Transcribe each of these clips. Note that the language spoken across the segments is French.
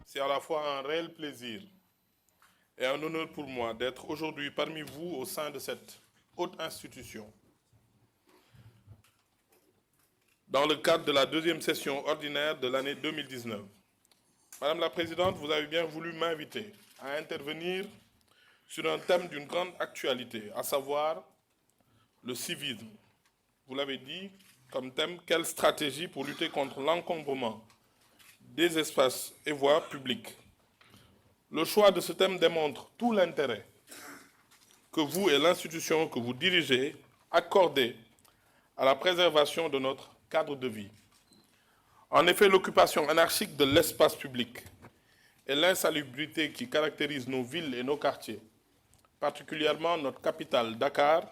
C'est à la fois un réel plaisir et un honneur pour moi d'être aujourd'hui parmi vous au sein de cette haute institution. Dans le cadre de la deuxième session ordinaire de l'année 2019. Madame la Présidente, vous avez bien voulu m'inviter à intervenir sur un thème d'une grande actualité, à savoir le civisme. Vous l'avez dit comme thème, quelle stratégie pour lutter contre l'encombrement des espaces et voies publiques. Le choix de ce thème démontre tout l'intérêt que vous et l'institution que vous dirigez accordez à la préservation de notre cadre de vie. En effet, l'occupation anarchique de l'espace public et l'insalubrité qui caractérise nos villes et nos quartiers, particulièrement notre capitale, Dakar,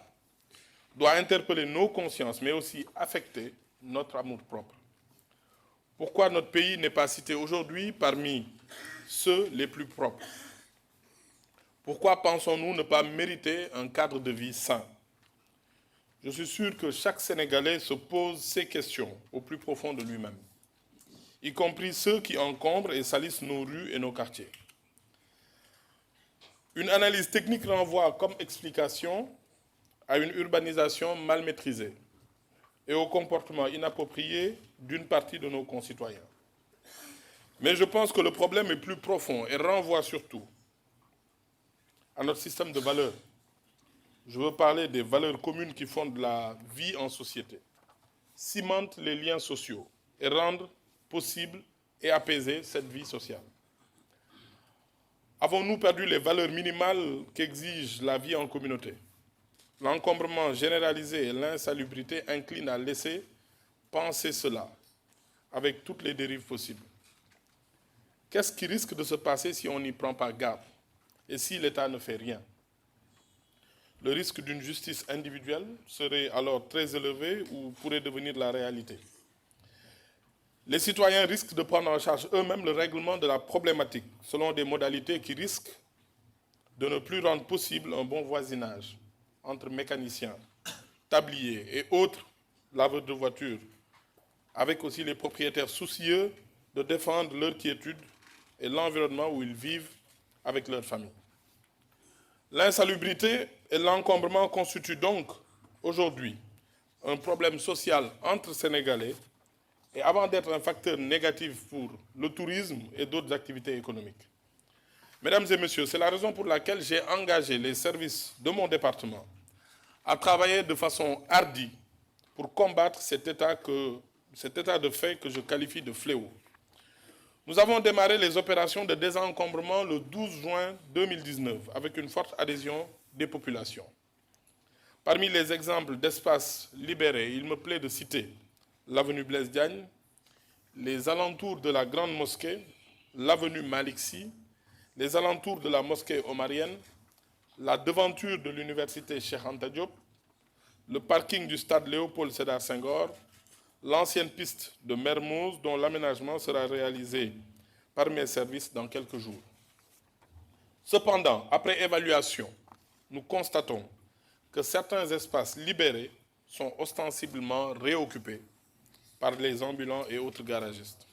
doit interpeller nos consciences, mais aussi affecter notre amour-propre. Pourquoi notre pays n'est pas cité aujourd'hui parmi ceux les plus propres? Pourquoi pensons-nous ne pas mériter un cadre de vie sain? Je suis sûr que chaque Sénégalais se pose ces questions au plus profond de lui-même, y compris ceux qui encombrent et salissent nos rues et nos quartiers. Une analyse technique renvoie comme explication à une urbanisation mal maîtrisée et au comportement inapproprié d'une partie de nos concitoyens. Mais je pense que le problème est plus profond et renvoie surtout à notre système de valeurs. Je veux parler des valeurs communes qui fondent la vie en société, cimentent les liens sociaux et rendent possible et apaiser cette vie sociale. Avons-nous perdu les valeurs minimales qu'exige la vie en communauté? L'encombrement généralisé et l'insalubrité inclinent à laisser penser cela, avec toutes les dérives possibles. Qu'est-ce qui risque de se passer si on n'y prend pas garde et si l'État ne fait rien? Le risque d'une justice individuelle serait alors très élevé ou pourrait devenir la réalité. Les citoyens risquent de prendre en charge eux-mêmes le règlement de la problématique selon des modalités qui risquent de ne plus rendre possible un bon voisinage entre mécaniciens, tabliers et autres laveurs de voitures, avec aussi les propriétaires soucieux de défendre leur quiétude et l'environnement où ils vivent avec leur famille. L'insalubrité et l'encombrement constituent donc aujourd'hui un problème social entre Sénégalais et avant d'être un facteur négatif pour le tourisme et d'autres activités économiques. Mesdames et messieurs, c'est la raison pour laquelle j'ai engagé les services de mon département à travailler de façon hardie pour combattre cet état de fait que je qualifie de fléau. Nous avons démarré les opérations de désencombrement le 12 juin 2019 avec une forte adhésion des populations. Parmi les exemples d'espaces libérés, il me plaît de citer l'avenue Blaise Diagne, les alentours de la Grande Mosquée, l'avenue Malick Sy, les alentours de la mosquée omarienne, la devanture de l'université Cheikh Anta Diop, le parking du stade Léopold Sédar Senghor, l'ancienne piste de Mermoz dont l'aménagement sera réalisé par mes services dans quelques jours. Cependant, après évaluation, nous constatons que certains espaces libérés sont ostensiblement réoccupés par les ambulants et autres garagistes.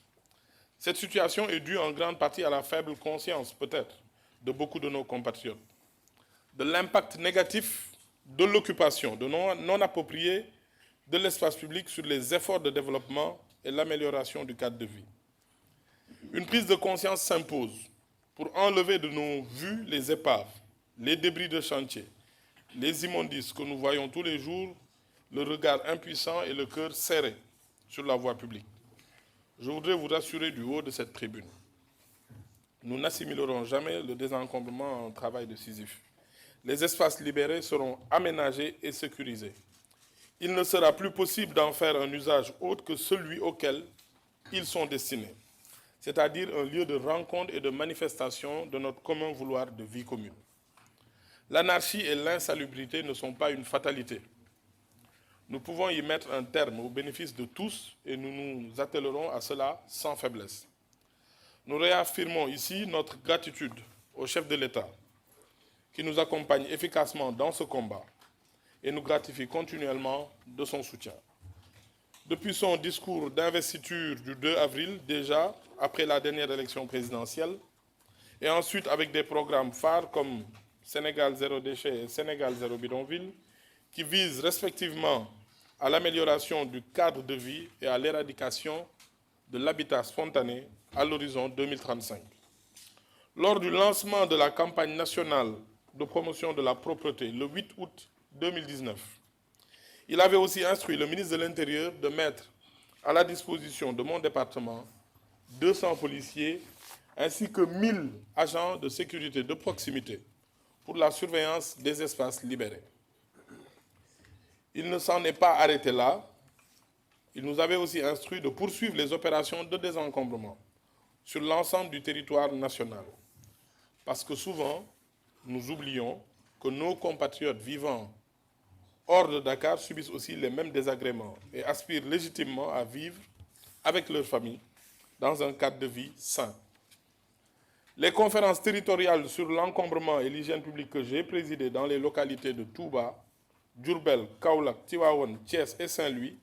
Cette situation est due en grande partie à la faible conscience, peut-être, de beaucoup de nos compatriotes, de l'impact négatif de l'occupation, de non approprié de l'espace public sur les efforts de développement et l'amélioration du cadre de vie. Une prise de conscience s'impose pour enlever de nos vues les épaves, les débris de chantier, les immondices que nous voyons tous les jours, le regard impuissant et le cœur serré sur la voie publique. Je voudrais vous rassurer du haut de cette tribune. Nous n'assimilerons jamais le désencombrement à un travail de Sisyphe. Les espaces libérés seront aménagés et sécurisés. Il ne sera plus possible d'en faire un usage autre que celui auquel ils sont destinés, c'est-à-dire un lieu de rencontre et de manifestation de notre commun vouloir de vie commune. L'anarchie et l'insalubrité ne sont pas une fatalité. Nous pouvons y mettre un terme au bénéfice de tous et nous nous attellerons à cela sans faiblesse. Nous réaffirmons ici notre gratitude au chef de l'État qui nous accompagne efficacement dans ce combat et nous gratifie continuellement de son soutien. depuis son discours d'investiture du 2 avril, déjà après la dernière élection présidentielle, et ensuite avec des programmes phares comme Sénégal zéro déchet et Sénégal zéro bidonville, qui visent respectivement à l'amélioration du cadre de vie et à l'éradication de l'habitat spontané à l'horizon 2035. Lors du lancement de la campagne nationale de promotion de la propreté le 8 août 2019, il avait aussi instruit le ministre de l'Intérieur de mettre à la disposition de mon département 200 policiers ainsi que 1000 agents de sécurité de proximité pour la surveillance des espaces libérés. Il ne s'en est pas arrêté là. Il nous avait aussi instruit de poursuivre les opérations de désencombrement sur l'ensemble du territoire national. Parce que souvent, nous oublions que nos compatriotes vivant hors de Dakar subissent aussi les mêmes désagréments et aspirent légitimement à vivre avec leur famille dans un cadre de vie sain. Les conférences territoriales sur l'encombrement et l'hygiène publique que j'ai présidées dans les localités de Touba, Diourbel, Kaolack, Tivaouane, Thiès et Saint-Louis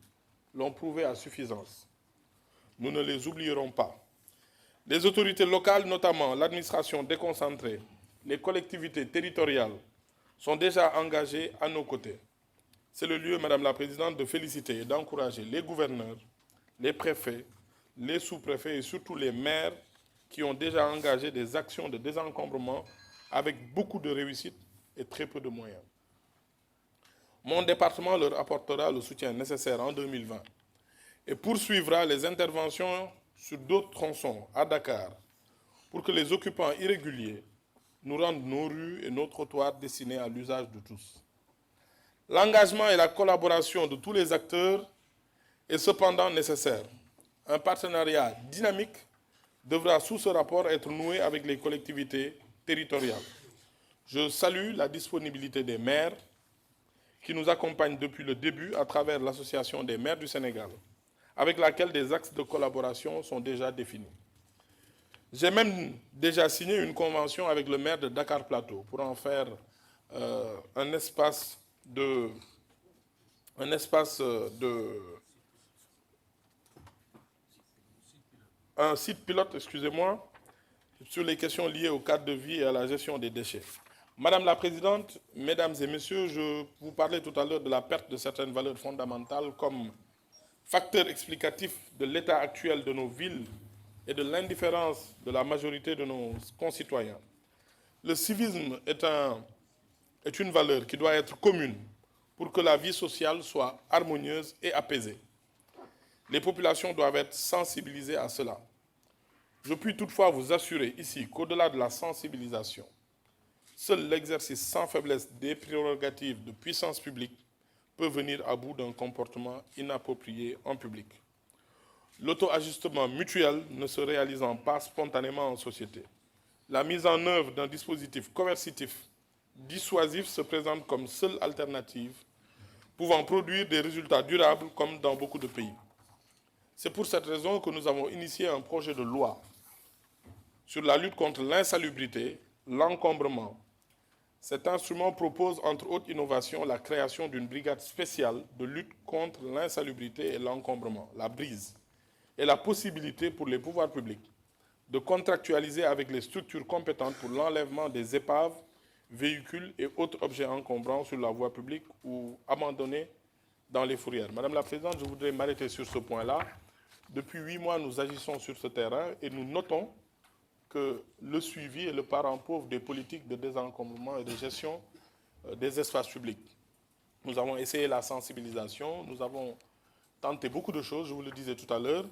l'ont prouvé à suffisance. Nous ne les oublierons pas. Les autorités locales, notamment l'administration déconcentrée, les collectivités territoriales, sont déjà engagées à nos côtés. C'est le lieu, Madame la Présidente, de féliciter et d'encourager les gouverneurs, les préfets, les sous-préfets et surtout les maires qui ont déjà engagé des actions de désencombrement avec beaucoup de réussite et très peu de moyens. Mon département leur apportera le soutien nécessaire en 2020 et poursuivra les interventions sur d'autres tronçons à Dakar pour que les occupants irréguliers nous rendent nos rues et nos trottoirs destinés à l'usage de tous. L'engagement et la collaboration de tous les acteurs est cependant nécessaire. Un partenariat dynamique devra sous ce rapport être noué avec les collectivités territoriales. Je salue la disponibilité des maires qui nous accompagnent depuis le début à travers l'Association des maires du Sénégal, avec laquelle des axes de collaboration sont déjà définis. J'ai même déjà signé une convention avec le maire de Dakar Plateau pour en faire un site pilote, sur les questions liées au cadre de vie et à la gestion des déchets. Madame la Présidente, Mesdames et Messieurs, je vous parlais tout à l'heure de la perte de certaines valeurs fondamentales comme facteur explicatif de l'état actuel de nos villes et de l'indifférence de la majorité de nos concitoyens. Le civisme est une valeur qui doit être commune pour que la vie sociale soit harmonieuse et apaisée. Les populations doivent être sensibilisées à cela. Je puis toutefois vous assurer ici qu'au-delà de la sensibilisation, seul l'exercice sans faiblesse des prérogatives de puissance publique peut venir à bout d'un comportement inapproprié en public. L'auto-ajustement mutuel ne se réalisant pas spontanément en société, la mise en œuvre d'un dispositif coercitif dissuasif se présente comme seule alternative pouvant produire des résultats durables comme dans beaucoup de pays. C'est pour cette raison que nous avons initié un projet de loi sur la lutte contre l'insalubrité, l'encombrement. Cet instrument propose, entre autres innovations, la création d'une brigade spéciale de lutte contre l'insalubrité et l'encombrement, la BRISE, et la possibilité pour les pouvoirs publics de contractualiser avec les structures compétentes pour l'enlèvement des épaves, véhicules et autres objets encombrants sur la voie publique ou abandonnés dans les fourrières. Madame la Présidente, je voudrais m'arrêter sur ce point-là. Depuis 8 mois, nous agissons sur ce terrain et nous notons que le suivi est le parent pauvre des politiques de désencombrement et de gestion des espaces publics. Nous avons essayé la sensibilisation, nous avons tenté beaucoup de choses, je vous le disais tout à l'heure.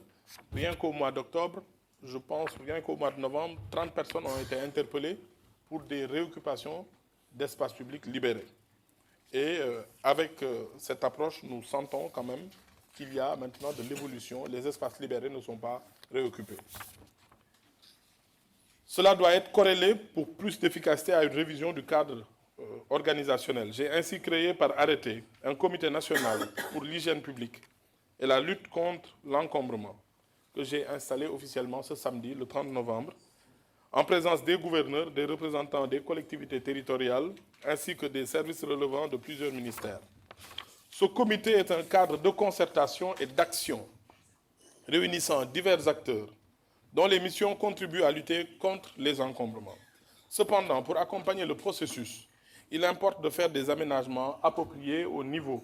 Rien qu'au mois d'octobre, je pense, rien qu'au mois de novembre, 30 personnes ont été interpellées pour des réoccupations d'espaces publics libérés. Et avec cette approche, nous sentons quand même qu'il y a maintenant de l'évolution. Les espaces libérés ne sont pas réoccupés. Cela doit être corrélé pour plus d'efficacité à une révision du cadre organisationnel. J'ai ainsi créé par arrêté un comité national pour l'hygiène publique et la lutte contre l'encombrement que j'ai installé officiellement ce samedi, le 30 novembre, en présence des gouverneurs, des représentants des collectivités territoriales, ainsi que des services relevant de plusieurs ministères. Ce comité est un cadre de concertation et d'action réunissant divers acteurs dont les missions contribuent à lutter contre les encombrements. Cependant, pour accompagner le processus, il importe de faire des aménagements appropriés au niveau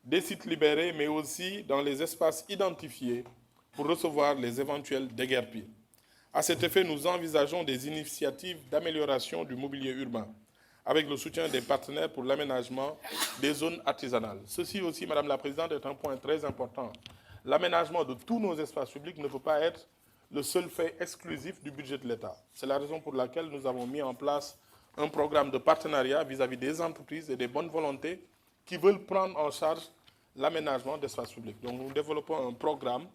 des sites libérés, mais aussi dans les espaces identifiés pour recevoir les éventuels déguerpis. À cet effet, nous envisageons des initiatives d'amélioration du mobilier urbain, avec le soutien des partenaires pour l'aménagement des zones artisanales. Ceci aussi, Madame la Présidente, est un point très important. L'aménagement de tous nos espaces publics ne peut pas être le seul fait exclusif du budget de l'État. C'est la raison pour laquelle nous avons mis en place un programme de partenariat vis-à-vis des entreprises et des bonnes volontés qui veulent prendre en charge l'aménagement d'espaces publics. Donc nous développons un programme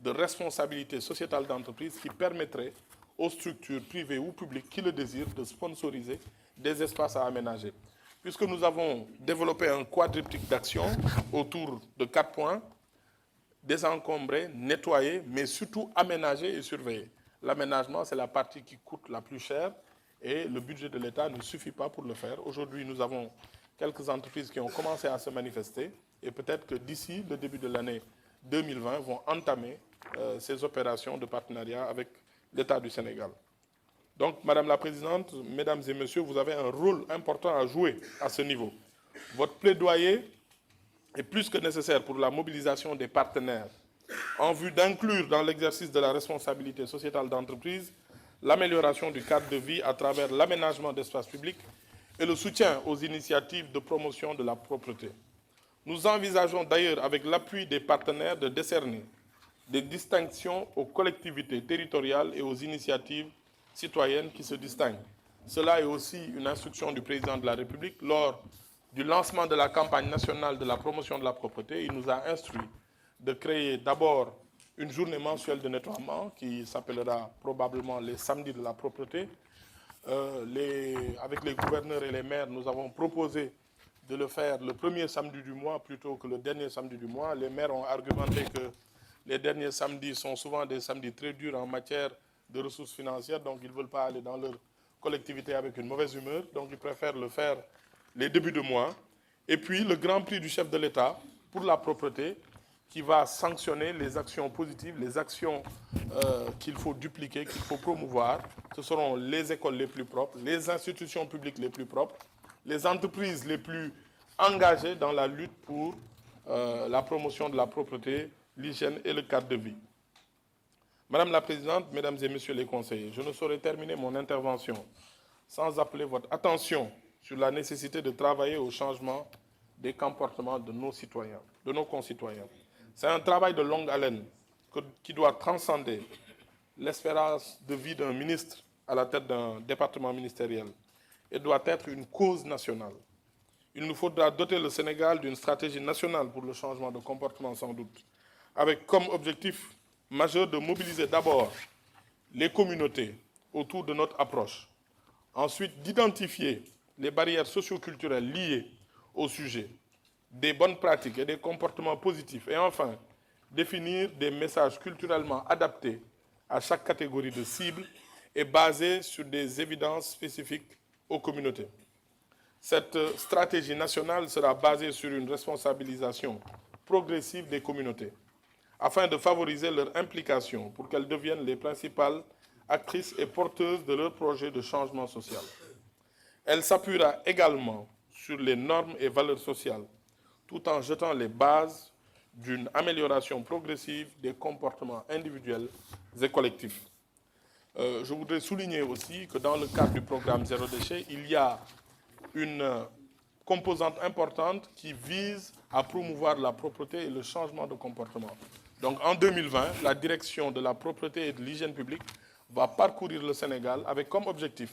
de responsabilité sociétale d'entreprise qui permettrait aux structures privées ou publiques qui le désirent de sponsoriser des espaces à aménager. Puisque nous avons développé un quadriptyque d'action autour de 4 points, désencombrer, nettoyer, mais surtout aménager et surveiller. L'aménagement, c'est la partie qui coûte la plus chère et le budget de l'État ne suffit pas pour le faire. Aujourd'hui, nous avons quelques entreprises qui ont commencé à se manifester et peut-être que d'ici le début de l'année 2020 vont entamer ces opérations de partenariat avec l'État du Sénégal. Donc, Madame la Présidente, Mesdames et Messieurs, vous avez un rôle important à jouer à ce niveau. Votre plaidoyer est plus que nécessaire pour la mobilisation des partenaires en vue d'inclure dans l'exercice de la responsabilité sociétale d'entreprise l'amélioration du cadre de vie à travers l'aménagement d'espaces publics et le soutien aux initiatives de promotion de la propreté. Nous envisageons d'ailleurs, avec l'appui des partenaires, de décerner des distinctions aux collectivités territoriales et aux initiatives citoyennes qui se distinguent. Cela est aussi une instruction du président de la République. Lors du lancement de la campagne nationale de la promotion de la propreté, il nous a instruit de créer d'abord une journée mensuelle de nettoiement qui s'appellera probablement les samedis de la propreté. Avec les gouverneurs et les maires, nous avons proposé de le faire le premier samedi du mois plutôt que le dernier samedi du mois. Les maires ont argumenté que les derniers samedis sont souvent des samedis très durs en matière de ressources financières, donc ils ne veulent pas aller dans leur collectivité avec une mauvaise humeur, donc ils préfèrent le faire les débuts de mois. Et puis le Grand Prix du chef de l'État pour la propreté, qui va sanctionner les actions positives, les actions qu'il faut dupliquer, qu'il faut promouvoir. Ce seront les écoles les plus propres, les institutions publiques les plus propres, les entreprises les plus engagées dans la lutte pour la promotion de la propreté, l'hygiène et le cadre de vie. Madame la Présidente, Mesdames et Messieurs les conseillers, je ne saurais terminer mon intervention sans appeler votre attention sur la nécessité de travailler au changement des comportements de nos citoyens, de nos concitoyens. C'est un travail de longue haleine qui doit transcender l'espérance de vie d'un ministre à la tête d'un département ministériel et doit être une cause nationale. Il nous faudra doter le Sénégal d'une stratégie nationale pour le changement de comportement sans doute, avec comme objectif majeur de mobiliser d'abord les communautés autour de notre approche, ensuite d'identifier les barrières socio-culturelles liées au sujet, des bonnes pratiques et des comportements positifs, et enfin, définir des messages culturellement adaptés à chaque catégorie de cible et basés sur des évidences spécifiques aux communautés. Cette stratégie nationale sera basée sur une responsabilisation progressive des communautés, afin de favoriser leur implication pour qu'elles deviennent les principales actrices et porteuses de leur projet de changement social. Elle s'appuiera également sur les normes et valeurs sociales, tout en jetant les bases d'une amélioration progressive des comportements individuels et collectifs. Je voudrais souligner aussi que dans le cadre du programme Zéro Déchet, il y a une composante importante qui vise à promouvoir la propreté et le changement de comportement. Donc en 2020, la direction de la propreté et de l'hygiène publique va parcourir le Sénégal avec comme objectif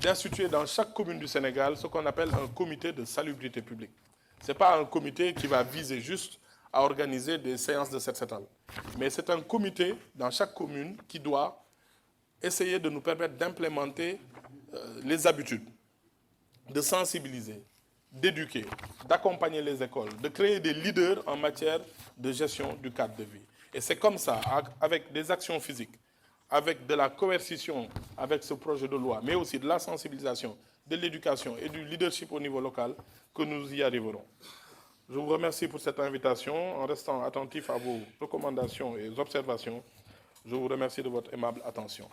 d'instituer dans chaque commune du Sénégal ce qu'on appelle un comité de salubrité publique. Ce n'est pas un comité qui va viser juste à organiser des séances de set-setal, mais c'est un comité dans chaque commune qui doit essayer de nous permettre d'implémenter les habitudes, de sensibiliser, d'éduquer, d'accompagner les écoles, de créer des leaders en matière de gestion du cadre de vie. Et c'est comme ça, avec des actions physiques, avec de la coercition, avec ce projet de loi, mais aussi de la sensibilisation, de l'éducation et du leadership au niveau local, que nous y arriverons. Je vous remercie pour cette invitation. En restant attentif à vos recommandations et observations, je vous remercie de votre aimable attention.